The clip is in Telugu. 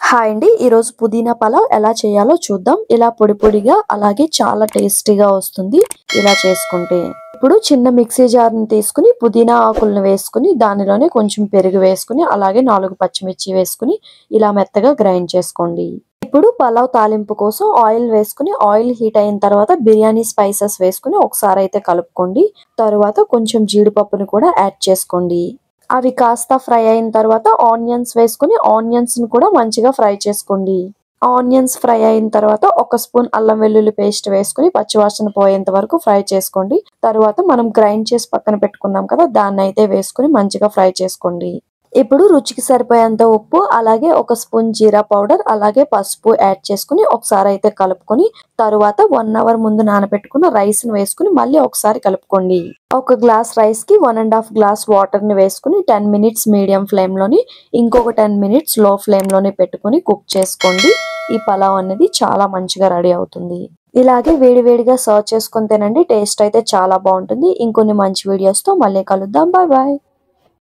హాయ్ అండి. ఈరోజు పుదీనా పలావ్ ఎలా చేయాలో చూద్దాం. ఇలా పొడి పొడిగా అలాగే చాలా టేస్టీగా వస్తుంది ఇలా చేసుకుంటే. ఇప్పుడు చిన్న మిక్సీ జార్‌ని తీసుకొని పుదీనా ఆకులను వేసుకొని దానిలోనే కొంచెం పెరుగు వేసుకొని అలాగే 4 పచ్చిమిర్చి వేసుకొని ఇలా మెత్తగా గ్రైండ్ చేసుకోండి. ఇప్పుడు పలావ్ తాలింపు కోసం ఆయిల్ వేసుకొని ఆయిల్ హీట్ అయిన తర్వాత బిర్యానీ స్పైసెస్ వేసుకొని ఒకసారి అయితే కలుపుకోండి. తరువాత కొంచెం జీడిపప్పును కూడా యాడ్ చేసుకోండి. అవి కాస్త ఫ్రై అయిన తర్వాత ఆనియన్స్ వేసుకొని ఆనియన్స్‌ని కూడా మంచిగా ఫ్రై చేసుకోండి. ఆనియన్స్ ఫ్రై అయిన తర్వాత ఒక స్పూన్ అల్లం వెల్లుల్లి పేస్ట్ వేసుకొని పచ్చివాసన పోయేంత వరకు ఫ్రై చేసుకోండి. తరువాత మనం గ్రైండ్ చేసి పక్కన పెట్టుకున్నాం కదా! దాన్నయితే వేసుకొని మంచిగా ఫ్రై చేసుకోండి. ఇప్పుడు రుచికి సరిపోయేంత ఉప్పు, అలాగే ఒక స్పూన్ జీరా పౌడర్, అలాగే పసుపు యాడ్ చేసుకొని ఒకసారి అయితే కలుపుకొని తరువాత 1 అవర్ ముందు నానబెట్టుకున్న రైస్‌ని వేసుకొని మళ్ళీ ఒకసారి కలుపుకోండి. ఒక గ్లాస్ రైస్‌కి 1 ½ గ్లాస్ వాటర్‌ని వేసుకొని 10 మినిట్స్ మీడియం ఫ్లేమ్‌లోని ఇంకొక 10 మినిట్స్ లో ఫ్లేమ్‌లోని పెట్టుకొని కుక్ చేసుకోండి. ఈ పలావ్ అనేది చాలా మంచిగా రెడీ అవుతుంది. ఇలాగే వేడి వేడిగా సర్వ్ చేసుకొని తినండి. టేస్ట్ అయితే చాలా బాగుంటుంది. ఇంకొన్ని మంచి వీడియోస్‌తో మళ్ళీ కలుద్దాం. Bye bye.